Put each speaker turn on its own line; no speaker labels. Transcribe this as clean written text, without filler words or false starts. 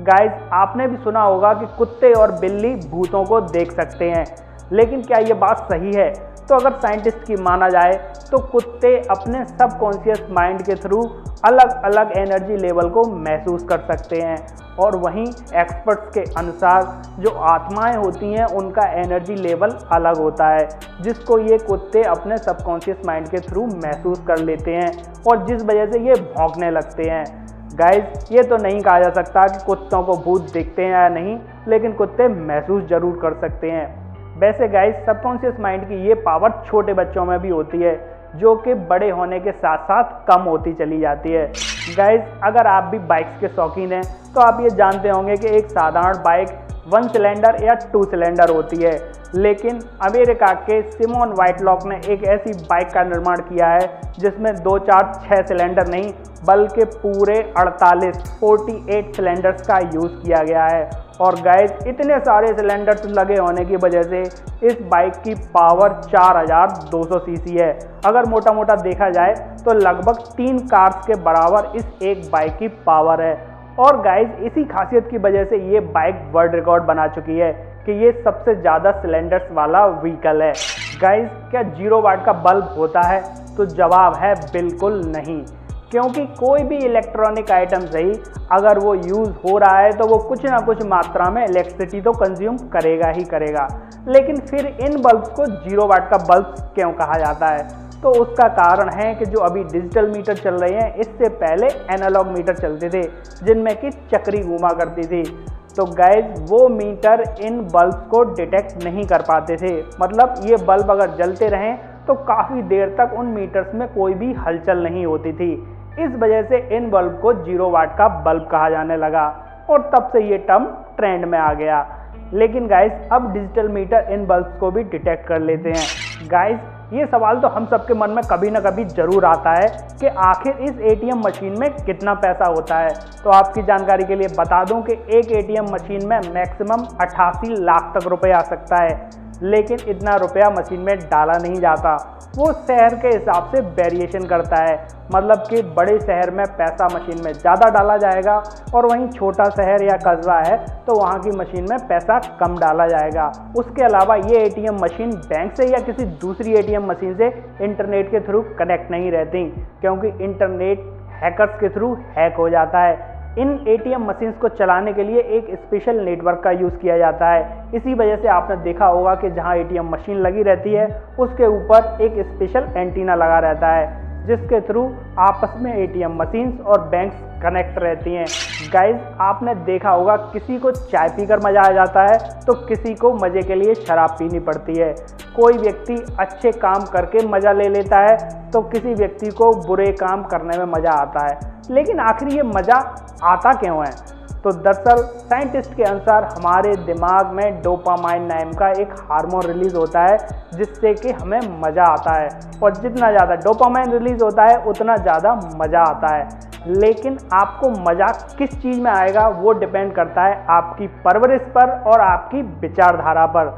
Guys आपने भी सुना होगा कि कुत्ते और बिल्ली भूतों को देख सकते हैं, लेकिन क्या ये बात सही है? तो अगर साइंटिस्ट की माना जाए तो कुत्ते अपने सबकॉन्शियस माइंड के थ्रू अलग अलग एनर्जी लेवल को महसूस कर सकते हैं, और वहीं एक्सपर्ट्स के अनुसार जो आत्माएं होती हैं उनका एनर्जी लेवल अलग होता है, जिसको ये कुत्ते अपने सबकॉन्शियस माइंड के थ्रू महसूस कर लेते हैं और जिस वजह से ये भौंकने लगते हैं। गाइस ये तो नहीं कहा जा सकता कि कुत्तों को भूत दिखते हैं या नहीं, लेकिन कुत्ते महसूस जरूर कर सकते हैं। वैसे गाइस सबकॉन्शियस माइंड की ये पावर छोटे बच्चों में भी होती है, जो कि बड़े होने के साथ साथ कम होती चली जाती है। गाइस अगर आप भी बाइक्स के शौकीन हैं तो आप ये जानते होंगे कि एक साधारण बाइक 1 सिलेंडर या 2 सिलेंडर होती है, लेकिन अमेरिका के सिमोन व्हाइटलॉक ने एक ऐसी बाइक का निर्माण किया है जिसमें 2, 4, 6 सिलेंडर नहीं बल्कि पूरे 48 सिलेंडर्स का यूज़ किया गया है। और गाइस इतने सारे सिलेंडर्स लगे होने की वजह से इस बाइक की पावर 4200 सीसी है। अगर मोटा मोटा देखा जाए तो लगभग 3 कार्स के बराबर इस एक बाइक की पावर है। और गाइस इसी खासियत की वजह से ये बाइक वर्ल्ड रिकॉर्ड बना चुकी है कि ये सबसे ज़्यादा सिलेंडर्स वाला व्हीकल है। गाइस क्या 0 वाट का बल्ब होता है? तो जवाब है बिल्कुल नहीं, क्योंकि कोई भी इलेक्ट्रॉनिक आइटम सही अगर वो यूज़ हो रहा है तो वो कुछ ना कुछ मात्रा में इलेक्ट्रिसिटी तो कंज्यूम करेगा ही करेगा। लेकिन फिर इन बल्ब्स को 0 वाट का बल्ब क्यों कहा जाता है? तो उसका कारण है कि जो अभी डिजिटल मीटर चल रहे हैं, इससे पहले एनालॉग मीटर चलते थे जिनमें कि चक्री घूमा करती थी। तो गाइस वो मीटर इन बल्ब्स को डिटेक्ट नहीं कर पाते थे, मतलब ये बल्ब अगर जलते रहें तो काफ़ी देर तक उन मीटर्स में कोई भी हलचल नहीं होती थी। इस वजह से इन बल्ब को 0 वाट का बल्ब कहा जाने लगा और तब से ये टर्म ट्रेंड में आ गया। लेकिन गाइस अब डिजिटल मीटर इन बल्ब्स को भी डिटेक्ट कर लेते हैं। गाइस ये सवाल तो हम सबके मन में कभी ना कभी जरूर आता है कि आखिर इस एटीएम मशीन में कितना पैसा होता है। तो आपकी जानकारी के लिए बता दूं कि एक एटीएम मशीन में मैक्सिमम 88 लाख तक रुपए आ सकता है, लेकिन इतना रुपया मशीन में डाला नहीं जाता। वो शहर के हिसाब से वेरिएशन करता है, मतलब कि बड़े शहर में पैसा मशीन में ज़्यादा डाला जाएगा और वहीं छोटा शहर या कस्बा है तो वहाँ की मशीन में पैसा कम डाला जाएगा। उसके अलावा ये एटीएम मशीन बैंक से या किसी दूसरी एटीएम मशीन से इंटरनेट के थ्रू कनेक्ट नहीं रहती, क्योंकि इंटरनेट हैकर्स के थ्रू हैक हो जाता है। इन एटीएम मशीन्स को चलाने के लिए एक स्पेशल नेटवर्क का यूज़ किया जाता है। इसी वजह से आपने देखा होगा कि जहां एटीएम मशीन लगी रहती है उसके ऊपर एक स्पेशल एंटीना लगा रहता है, जिसके थ्रू आपस में एटीएम मशीन्स और बैंक्स कनेक्ट रहती हैं। गाइस आपने देखा होगा किसी को चाय पीकर मज़ा आ जाता है तो किसी को मज़े के लिए शराब पीनी पड़ती है। कोई व्यक्ति अच्छे काम करके मज़ा ले लेता है तो किसी व्यक्ति को बुरे काम करने में मज़ा आता है। लेकिन आखिर ये मज़ा आता क्यों है? तो दरअसल साइंटिस्ट के अनुसार हमारे दिमाग में डोपामाइन नाम का एक हार्मोन रिलीज होता है जिससे कि हमें मज़ा आता है, और जितना ज़्यादा डोपामाइन रिलीज होता है उतना ज़्यादा मज़ा आता है। लेकिन आपको मज़ा किस चीज़ में आएगा वो डिपेंड करता है आपकी परवरिश पर और आपकी विचारधारा पर।